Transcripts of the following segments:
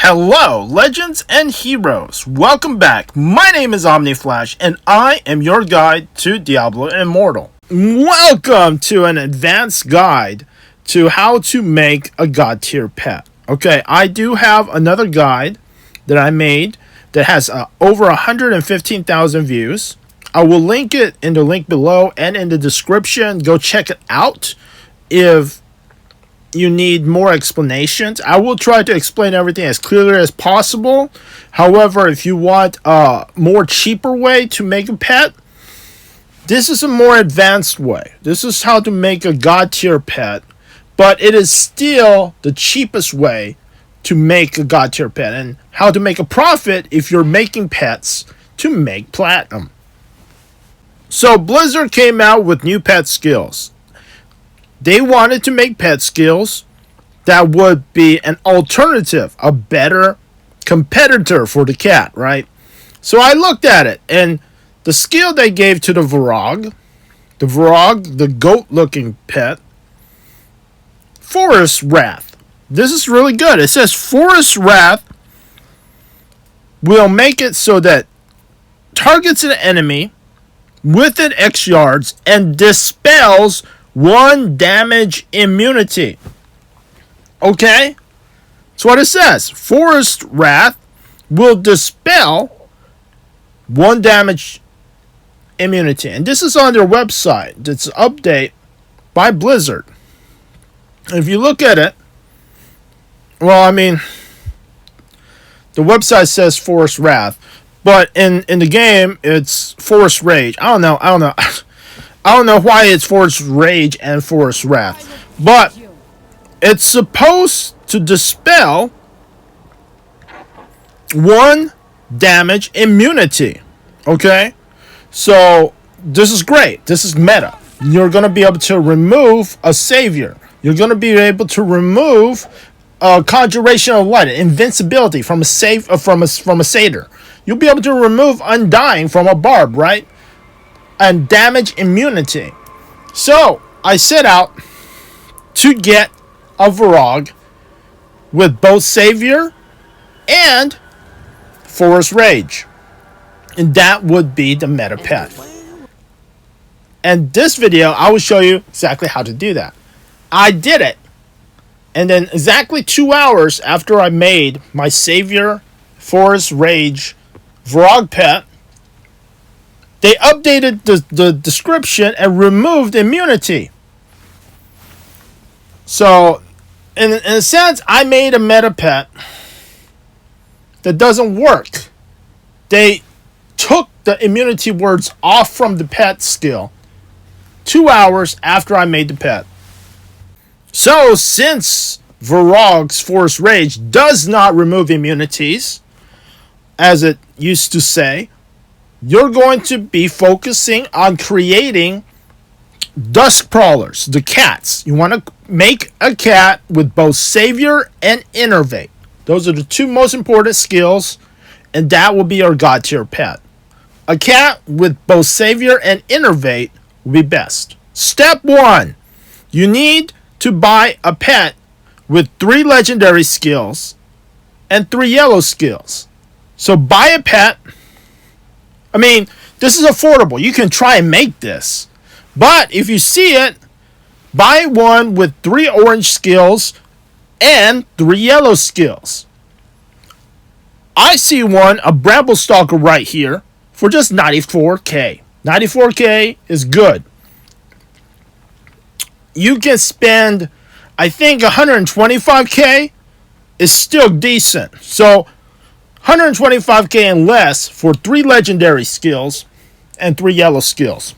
Hello, legends and heroes. Welcome back. My name is Omni and I am your guide to Diablo Immortal. Welcome to an advanced guide to how to make a god tier pet. Okay, I do have another guide that I made that has over 115,000 views. I will link it in the link below and in the description. Go check it out if you need more explanations. I will try to explain everything as clearly as possible. However, if you want a more cheaper way to make a pet, this is a more advanced way. This is how to make a god tier pet, but it is still the cheapest way to make a god tier pet and how to make a profit if you're making pets to make platinum. So Blizzard came out with new pet skills. They wanted to make pet skills that would be an alternative, a better competitor for the cat, right? So I looked at it, and the skill they gave to the varog, the goat-looking pet, Forest Wrath. This is really good. It says Forest Wrath will make it so that targets an enemy within X yards and dispels 1 damage immunity. Okay? That's what it says. Forest Wrath will dispel 1 damage immunity. And this is on their website. It's an update by Blizzard. If you look at it, well, I mean, the website says Forest Wrath, but in the game, it's Forest Rage. I don't know. I don't know why it's Forest Rage and Forest Wrath, but it's supposed to dispel 1 damage immunity. Okay? So, this is great. This is meta. You're going to be able to remove a savior. You're going to be able to remove a conjuration of light, invincibility from a satyr. You'll be able to remove undying from a barb, right? And damage immunity. So I set out to get a varog with both Savior and Forest Rage, and that would be the meta pet. And this video I will show you exactly how to do that. I did it, and then exactly 2 hours after I made my Savior Forest Rage varog pet, they updated the description and removed immunity. So, in a sense, I made a meta pet that doesn't work. They took the immunity words off from the pet skill 2 hours after I made the pet. So, since Varog's Forest Rage does not remove immunities, as it used to say, you're going to be focusing on creating Duskprowlers, the cats. You want to make a cat with both Savior and Innervate. Those are the 2 most important skills, and that will be our god tier pet. A cat with both Savior and Innervate will be best. Step 1. You need to buy a pet with 3 legendary skills and 3 yellow skills. So buy a pet. I mean, this is affordable. You can try and make this. But if you see it, buy one with 3 orange skills and 3 yellow skills. I see one, a bramble stalker right here, for just 94k. 94k is good. You can spend, I think 125k is still decent. So 125k and less for 3 legendary skills and 3 yellow skills.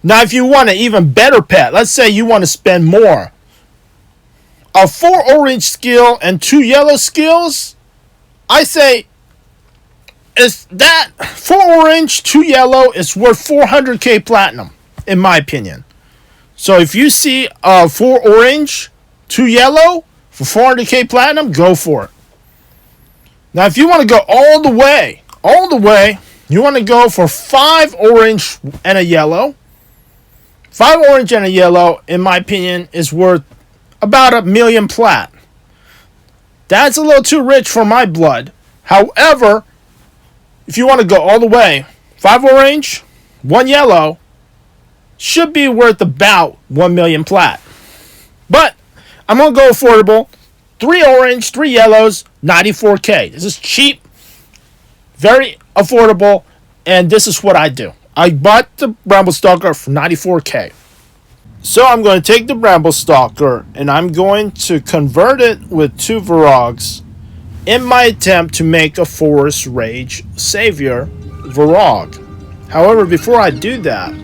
Now, if you want an even better pet, let's say you want to spend more, a 4 orange skill and 2 yellow skills, I say is that 4 orange, 2 yellow is worth 400k platinum, in my opinion. So if you see a 4 orange, 2 yellow for 400k platinum, go for it. Now, if you want to go all the way, you want to go for 5 orange and a yellow. 5 orange and a yellow, in my opinion, is worth about 1 million plat. That's a little too rich for my blood. However, if you want to go all the way, 5 orange, 1 yellow, should be worth about 1 million plat. But I'm going to go affordable. 3 orange, 3 yellows, 94k. This is cheap, very affordable, and this is what I do. I bought the Bramble Stalker for 94k. So I'm going to take the Bramble Stalker and I'm going to convert it with 2 varogs in my attempt to make a Forest Rage Savior varog. However, before I do that,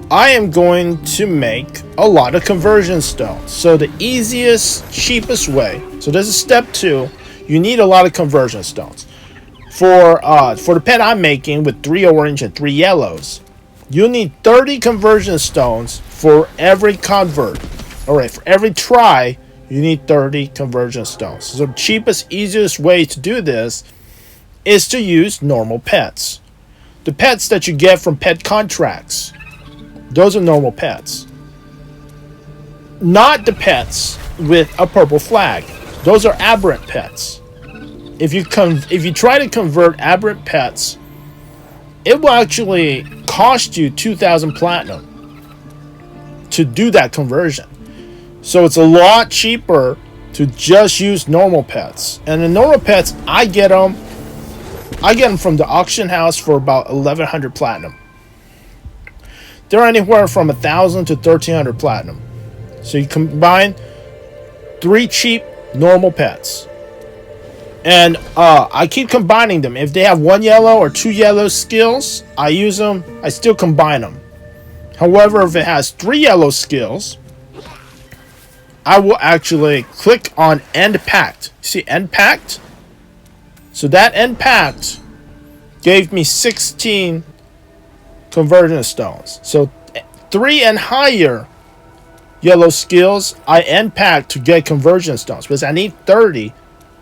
I am going to make a lot of conversion stones. So the easiest, cheapest way, so this is step 2, you need a lot of conversion stones. For the pet I'm making with 3 orange and 3 yellows, you need 30 conversion stones for every convert. Alright, for every try, you need 30 conversion stones. So the cheapest, easiest way to do this is to use normal pets. The pets that you get from pet contracts. Those are normal pets. Not the pets with a purple flag. Those are aberrant pets. If you try to convert aberrant pets, it will actually cost you 2,000 platinum to do that conversion. So it's a lot cheaper to just use normal pets. And the normal pets, I get them from the auction house for about 1,100 platinum. They're anywhere from 1,000 to 1,300 platinum. So you combine 3 cheap normal pets. And I keep combining them. If they have 1 yellow or 2 yellow skills, I use them. I still combine them. However, if it has 3 yellow skills, I will actually click on End Pact. See End Pact? So that End Pact gave me 16 conversion stones. So 3 and higher yellow skills, I End Pact to get conversion stones. Because I need 30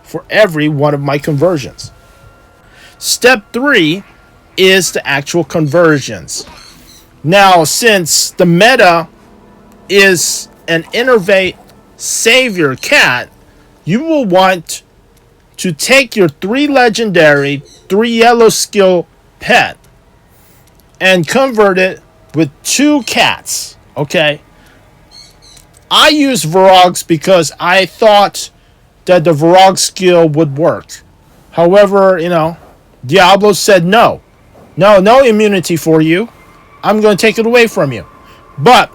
for every one of my conversions. Step 3 is the actual conversions. Now, since the meta is an innervate savior cat, you will want to take your 3 legendary, 3 yellow skill pet and convert it with 2 cats. Okay? I use varogs because I thought that the varog skill would work. However, Diablo said no. No immunity for you. I'm going to take it away from you. But,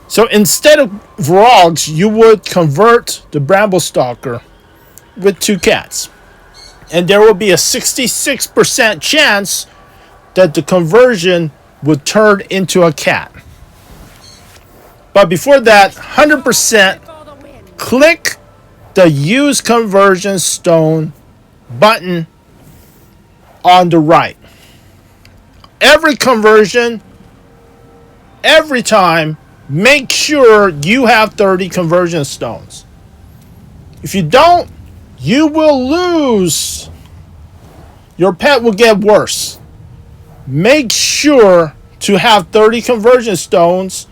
so instead of varogs, you would convert the Bramble Stalker with 2 cats. And there will be a 66% chance that the conversion would turn into a cat. But before that, 100% click the Use Conversion Stone button on the right. Every conversion, every time, make sure you have 30 conversion stones. If you don't, you will lose. Your pet will get worse. Make sure to have 30 conversion stones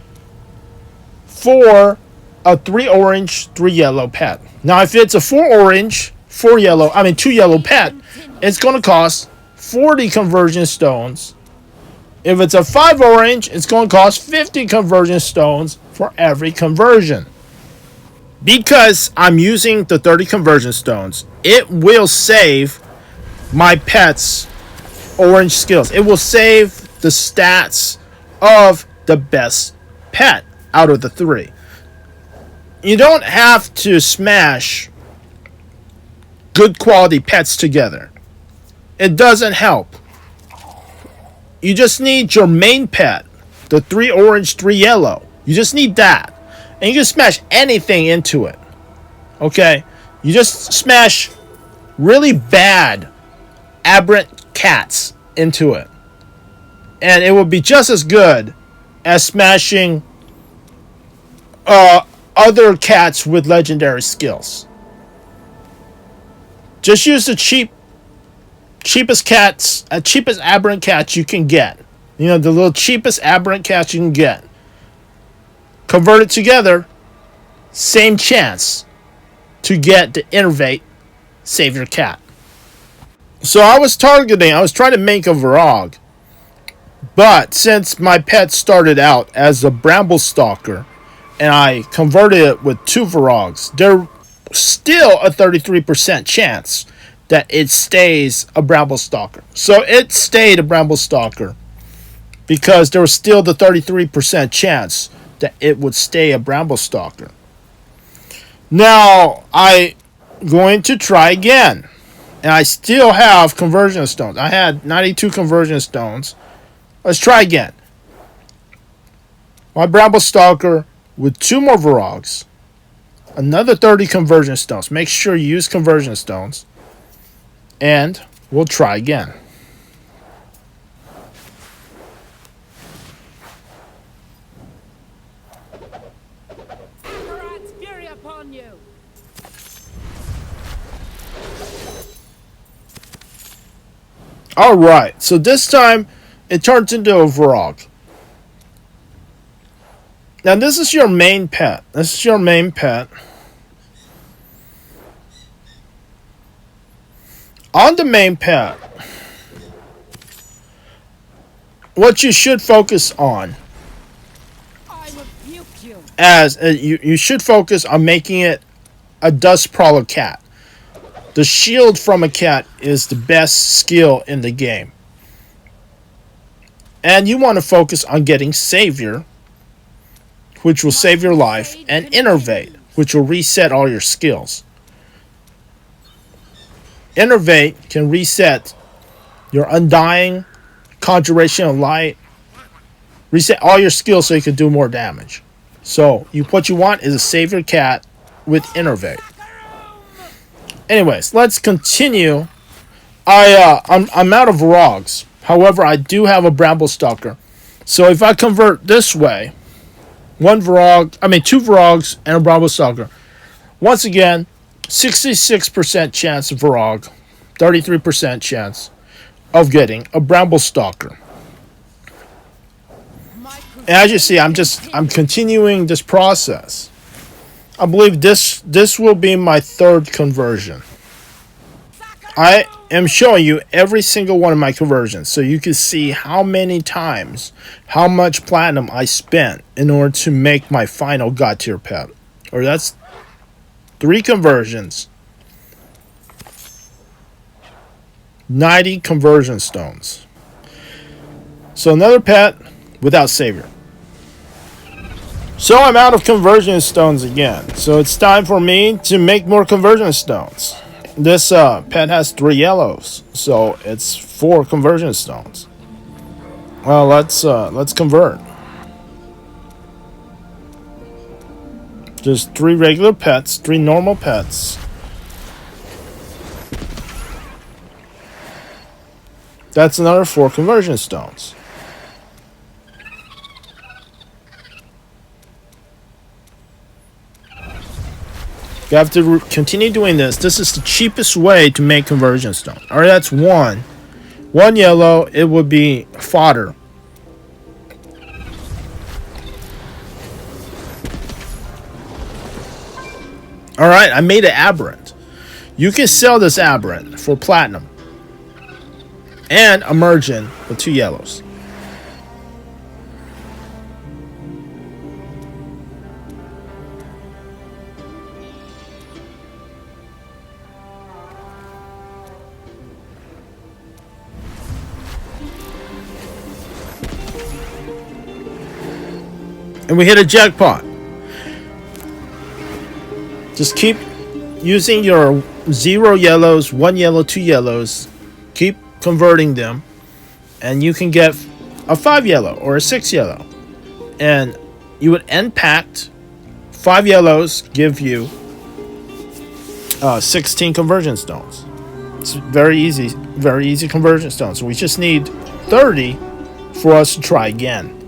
for a 3 orange, 3 yellow pet. Now, if it's a 4 orange, 2 yellow pet, it's going to cost 40 conversion stones. If it's a 5 orange, it's going to cost 50 conversion stones for every conversion. Because I'm using the 30 conversion stones, it will save my pet's orange skills. It will save the stats of the best pet out of the 3. You don't have to smash good quality pets together. It doesn't help. You just need your main pet, the 3 orange, 3 yellow. You just need that. And you can smash anything into it. Okay? You just smash really bad, aberrant cats into it. And it will be just as good as smashing other cats with legendary skills. Just use the cheapest aberrant cats you can get. The little cheapest aberrant cats you can get. Convert it together. same chance to get the innervate, save your cat. So I was trying to make a varog. But since my pet started out as a bramble stalker, and I converted it with 2 varogs, there's still a 33% chance that it stays a bramble stalker. So it stayed a bramble stalker because there was still the 33% chance that it would stay a bramble stalker. Now I'm going to try again, and I still have conversion stones. I had 92 conversion stones. Let's try again. My bramble stalker with 2 more varogs, another 30 conversion stones. Make sure you use conversion stones, and we'll try again. Alright, so this time it turns into a varog. Now this is your main pet. This is your main pet. On the main pet, what you should focus on you should focus on making it a Duskprowler cat. The shield from a cat is the best skill in the game. And you want to focus on getting Savior, which will save your life, and Innervate, which will reset all your skills. Innervate can reset your Undying, Conjuration of Light, reset all your skills so you can do more damage. So what you want is a Savior cat with Innervate. Anyways, let's continue. I'm out of varogs. However, I do have a bramble stalker. So if I convert this way, 2 varogs and a bramble stalker. Once again, 66% chance of varog, 33% chance of getting a bramble stalker. And as you see, I'm continuing this process. I believe this will be my 3rd conversion. I am showing you every single one of my conversions so you can see how many times, how much platinum I spent in order to make my final god tier pet. Or that's 3 conversions, 90 conversion stones. So another pet without Savior. So I'm out of conversion stones again. So it's time for me to make more conversion stones. This pet has 3 yellows, so it's 4 conversion stones. Well, let's convert. Just 3 regular pets, 3 normal pets. That's another 4 conversion stones. You have to continue doing this. This is the cheapest way to make conversion stone. Alright, that's 1. 1 yellow, it would be fodder. Alright, I made an aberrant. You can sell this aberrant for platinum. And a myrrjen with 2 yellows. And we hit a jackpot. Just keep using your 0 yellows, 1 yellow, 2 yellows. Keep converting them. And you can get a 5 yellow or a 6 yellow. And you would end packed. 5 yellows give you 16 conversion stones. It's very easy conversion stones. So we just need 30 for us to try again.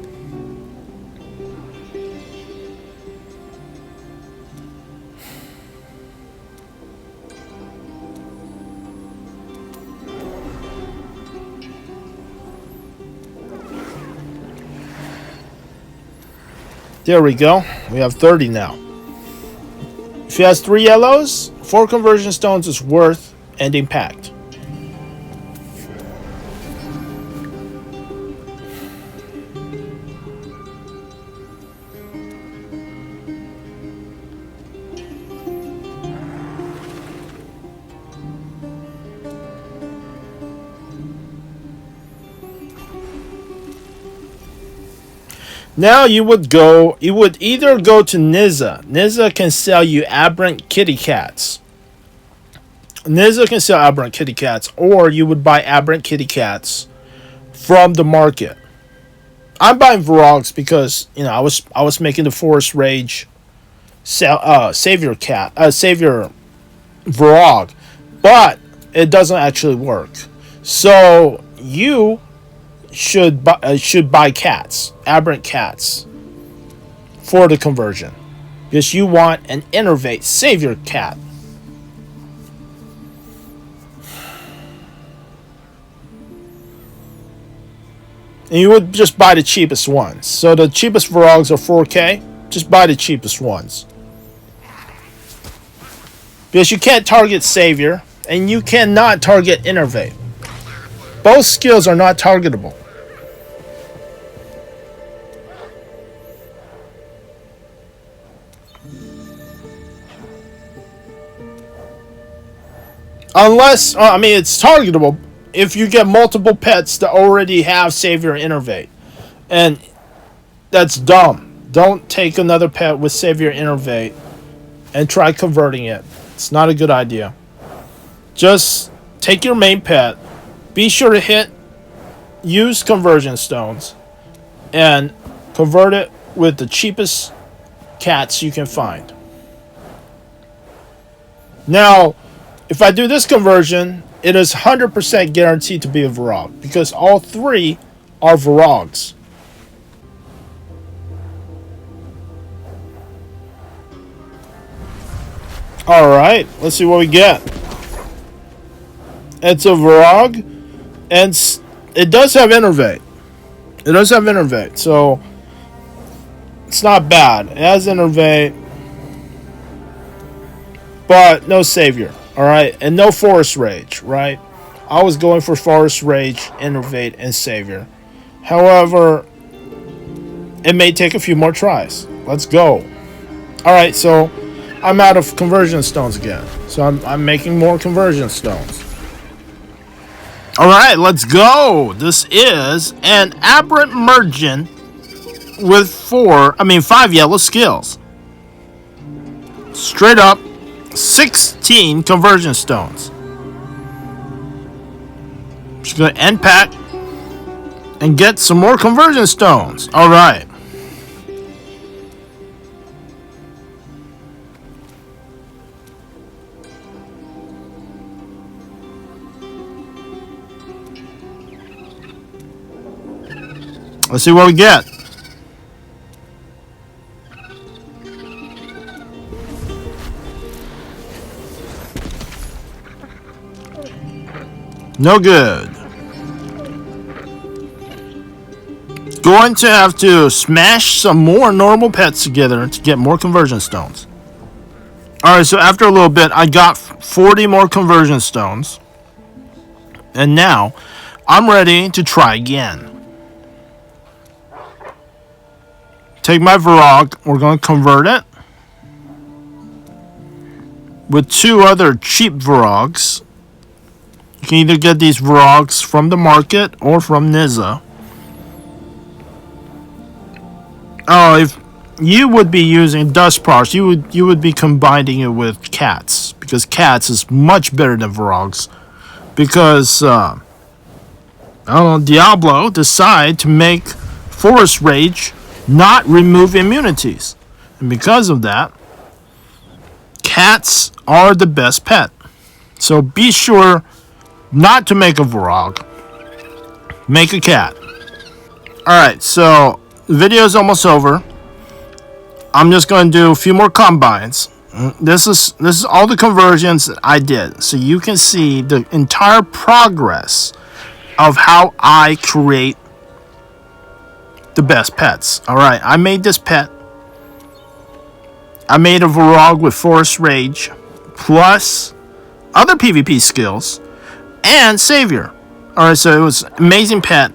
There we go. We have 30 now. If he has 3 yellows, 4 conversion stones is worth ending pact. Now you would either go to Nizza. Nizza can sell you aberrant kitty cats. Nizza can sell aberrant kitty cats, or you would buy aberrant kitty cats from the market. I'm buying varogs because I was making the Forest Rage savior varog, but it doesn't actually work. So you should buy cats, aberrant cats, for the conversion, because you want an innervate savior cat. And you would just buy the cheapest ones. So the cheapest varogs are 4K. Just buy the cheapest ones, because you can't target savior and you cannot target innervate. Both skills are not targetable. Unless, it's targetable if you get multiple pets that already have Savior Innervate. And that's dumb. Don't take another pet with Savior Innervate and try converting it. It's not a good idea. Just take your main pet. Be sure to use conversion stones, and convert it with the cheapest cats you can find. Now, if I do this conversion, it is 100% guaranteed to be a varog, because all 3 are varogs. Alright, let's see what we get. It's a varog, and it does have innervate. It does have innervate, so it's not bad. It has innervate, but no savior. Alright, and no Forest Rage, right? I was going for Forest Rage, Innervate, and Savior. However, it may take a few more tries. Let's go. Alright, so I'm out of conversion stones again. So I'm making more conversion stones. Alright, let's go. This is an aberrant myrrjen with 5 yellow skills. Straight up. 16 conversion stones. Just gonna end pack and get some more conversion stones. Alright. Let's see what we get. No good. Going to have to smash some more normal pets together to get more conversion stones. Alright, so after a little bit, I got 40 more conversion stones. And now, I'm ready to try again. Take my varog, we're going to convert it with 2 other cheap varogs. You can either get these varogs from the market or from Nizza. Oh, if you would be using Duskprowler, you would be combining it with cats, because cats is much better than varogs. Because Diablo decided to make Forest Rage not remove immunities, and because of that, cats are the best pet. So be sure not to make a varog. Make a cat. Alright, so the video is almost over. I'm just going to do a few more combines. This is all the conversions that I did, so you can see the entire progress of how I create the best pets. Alright, I made this pet, I made a varog with forest rage, plus other PvP skills, and savior. Alright, so it was amazing pet.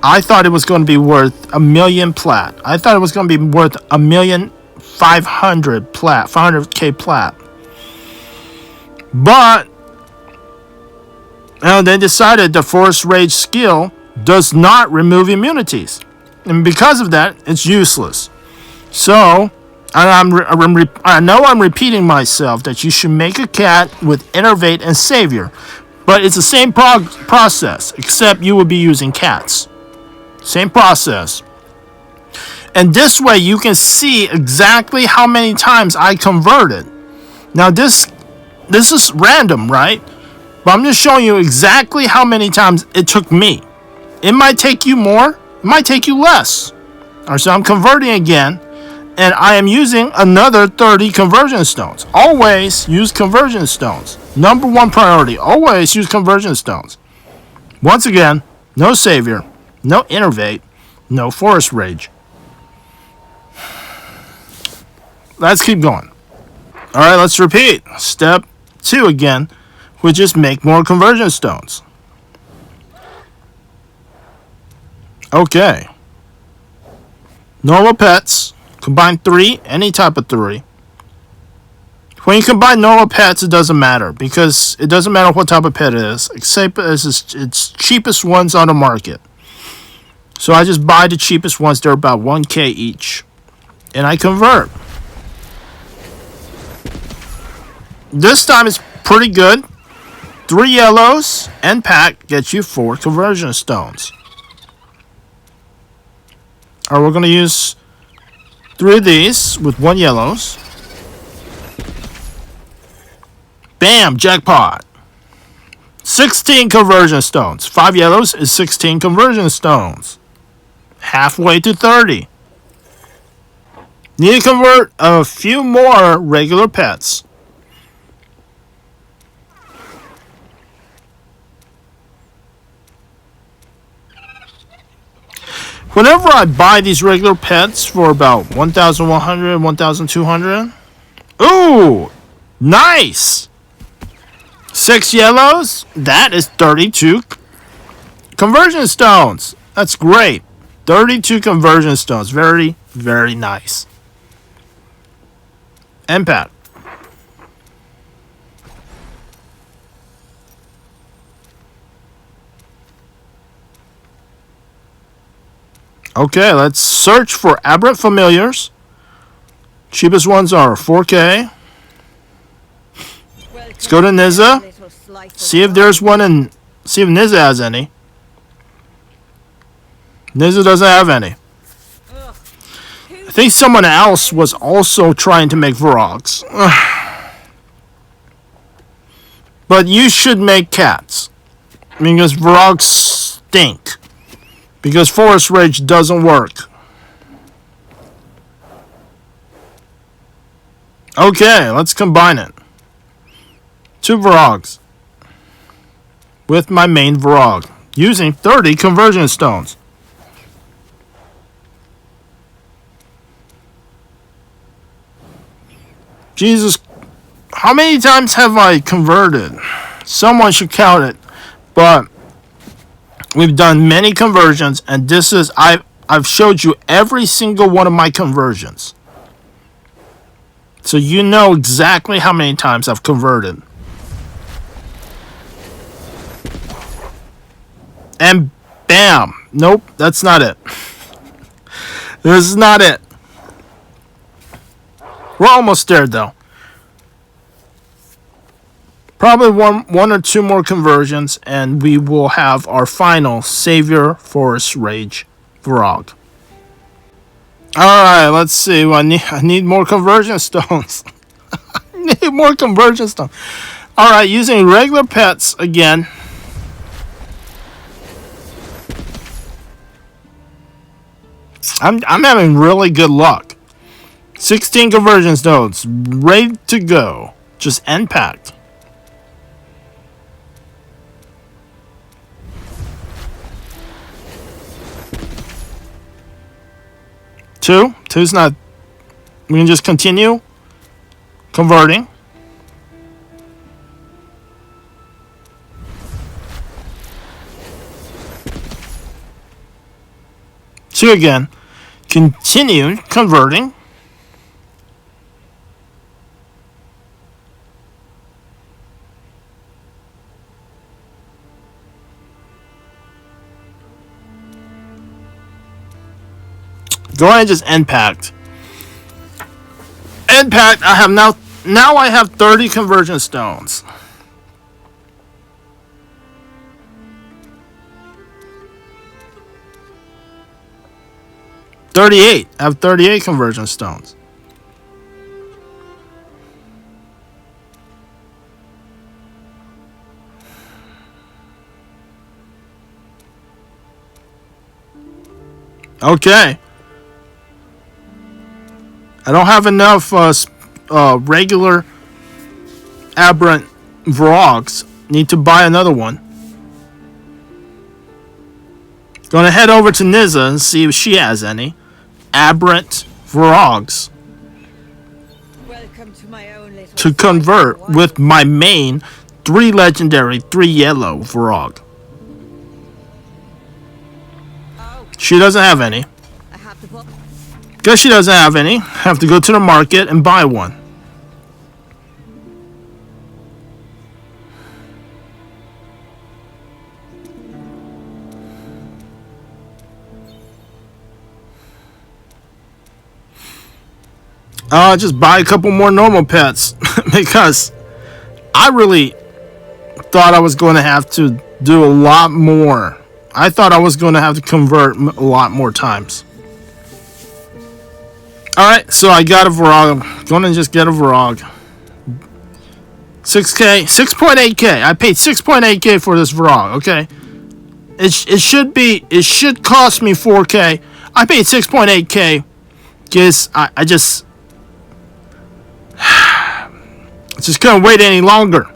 I thought it was going to be worth 1,000,000 plat. I thought it was going to be worth 1,500,000 plat, 500k plat. But they decided the Forest Rage skill does not remove immunities, and because of that, it's useless. So, I know I'm repeating myself that you should make a cat with Innervate and Savior, but it's the same process, except you will be using cats. Same process. And this way you can see exactly how many times I converted. Now this is random, right? But I'm just showing you exactly how many times it took me. It might take you more, it might take you less. Alright, so I'm converting again, and I am using another 30 conversion stones. Always use conversion stones. Number one priority, always use conversion stones. Once again, no savior, no innervate, no forest rage. Let's keep going. Alright, let's repeat. Step 2 again, which is make more conversion stones. Okay. Normal pets. Combine 3, any type of 3. When you combine normal pets, it doesn't matter, because it doesn't matter what type of pet it is, except it's cheapest ones on the market. So I just buy the cheapest ones. They're about 1k each. And I convert. This time it's pretty good. 3 yellows and pack gets you 4 conversion stones. Alright, we're going to use 3 of these with 1 yellows. Bam! Jackpot! 16 conversion stones. 5 yellows is 16 conversion stones. Halfway to 30. Need to convert a few more regular pets. Whenever I buy these regular pets for about 1,100, 1,200. Ooh! Nice! 6 yellows. That is 32 conversion stones. That's great. 32 conversion stones. Very, very nice. And pat. Okay, let's search for aberrant familiars. Cheapest ones are 4k. Let's go to Nizza. See if there's one in. See if Nizza has any. Nizza doesn't have any. I think someone else was also trying to make varogs. But you should make cats. Because varogs stink. Because forest rage doesn't work. Okay, let's combine it. 2 varogs. With my main varog. Using 30 conversion stones. Jesus, how many times have I converted? Someone should count it. But we've done many conversions, and this is I've showed you every single one of my conversions. So you know exactly how many times I've converted. And bam! Nope, that's not it. This is not it. We're almost there though. Probably one or 2 more conversions, and we will have our final Savior Forest Rage Varog. Alright, let's see. I need more conversion stones. I need more conversion stones. Alright, using regular pets again. I'm having really good luck. 16 conversion stones. Ready to go. Just end packed. 2? 2's not We can just continue converting. So again, continue converting. Go ahead and just end pact. End pact. I have now I have 30 conversion stones. I have 38 conversion stones. Okay. I don't have enough regular aberrant varogs. Need to buy another one. Gonna head over to Niza and see if she has any aberrant varogs to convert with my main 3 legendary, 3 yellow varog. She doesn't have any. Guess she doesn't have any. Have to go to the market and buy one. Just buy a couple more normal pets because I really thought I was going to have to do a lot more. I thought I was going to have to convert a lot more times. Alright, so I got a varog. I'm going to just get a varog. 6k, 6.8k. I paid 6.8k for this varog, okay? It should cost me 4k. I paid 6.8k because I just couldn't wait any longer.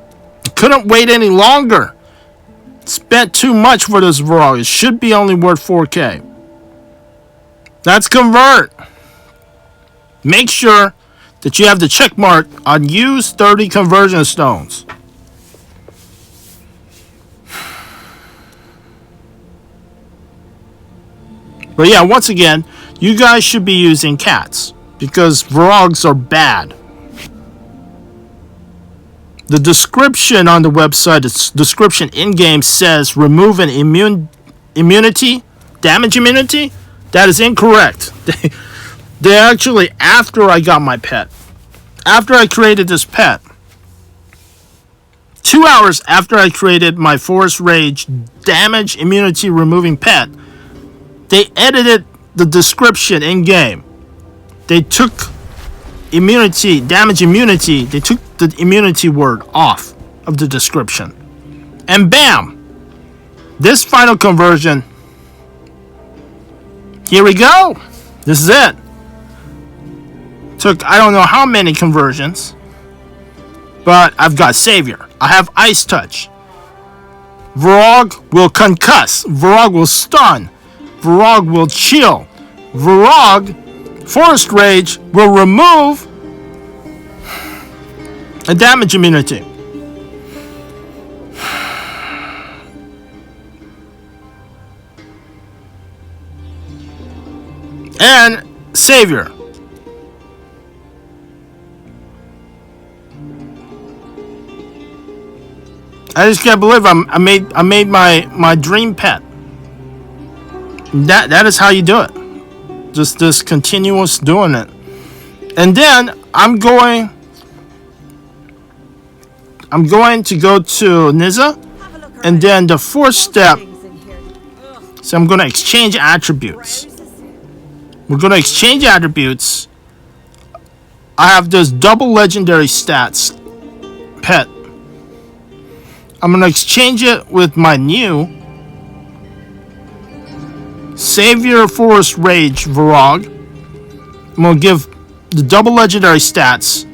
Spent too much for this varog. It should be only worth 4k. Let's convert. Make sure that you have the check mark on use 30 conversion stones. But yeah, once again, you guys should be using cats because varogs are bad. The description on the website, the description in-game says remove an immunity, damage immunity. That is incorrect. They actually, after I got my pet, after I created this pet, 2 hours after I created my Forest Rage damage immunity removing pet, they edited the description in-game. They took immunity, damage immunity, they took the immunity word off of the description. And bam! This final conversion, here we go! This is it. Took I don't know how many conversions, but I've got Savior. I have Ice Touch. Varog will concuss. Varog will stun. Varog will chill. Varog, Forest Rage, will remove a damage immunity. And Savior. I just can't believe I made my dream pet. That is how you do it. Just this continuous doing it. And then I'm going to go to Niza, and then the 4th step. So I'm going to exchange attributes. We're going to exchange attributes. I have this double legendary stats pet. I'm going to exchange it with my new Savior Forest Rage Varog. I'm going to give the double legendary stats.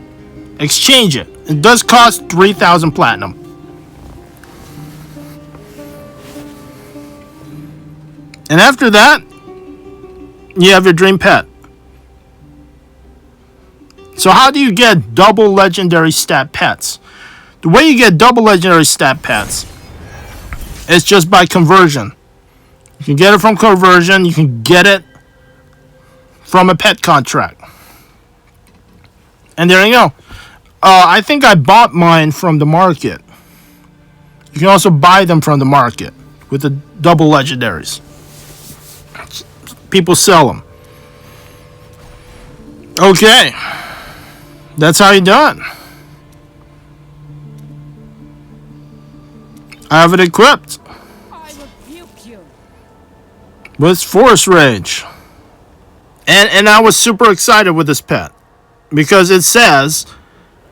Exchange it. It does cost 3,000 platinum. And after that, you have your dream pet. So how do you get double legendary stat pets? The way you get double legendary stat pets is just by conversion. You can get it from conversion. You can get it from a pet contract. And there you go. I think I bought mine from the market. You can also buy them from the market with the double legendaries. People sell them. Okay. That's how you do it. I have it equipped. I rebuke you. With Force Rage. And I was super excited with this pet. Because it says,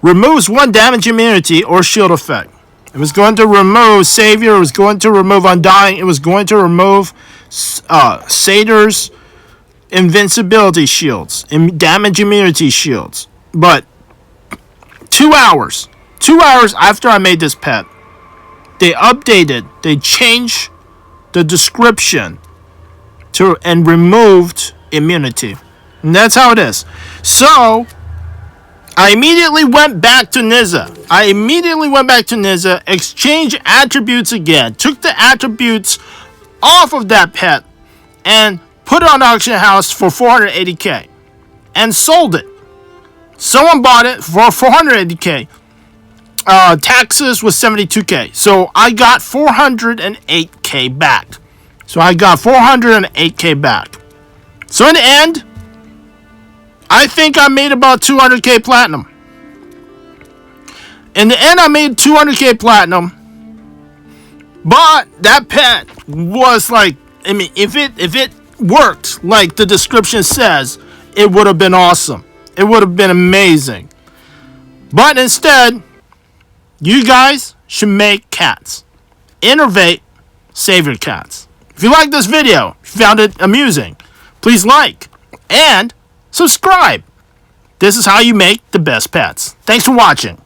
removes 1 damage immunity or shield effect. It was going to remove Savior. It was going to remove Undying. It was going to remove Satyr's invincibility shields. Damage immunity shields. But 2 hours. 2 hours after I made this pet, they updated. They changed the description and removed immunity. And that's how it is. So I immediately went back to Nizza. Exchanged attributes again. Took the attributes off of that pet and put it on auction house for 480k. And sold it. Someone bought it for 480k. Taxes was 72k. So I got 408k back. So in the end, I think I made about 200k platinum. In the end, I made 200k platinum. But that pet was like, I mean, if it worked like the description says, it would have been awesome. It would have been amazing. But instead, you guys should make cats. Innovate, save your cats. If you like this video, if you found it amusing, please like and subscribe. This is how you make the best pets. Thanks for watching.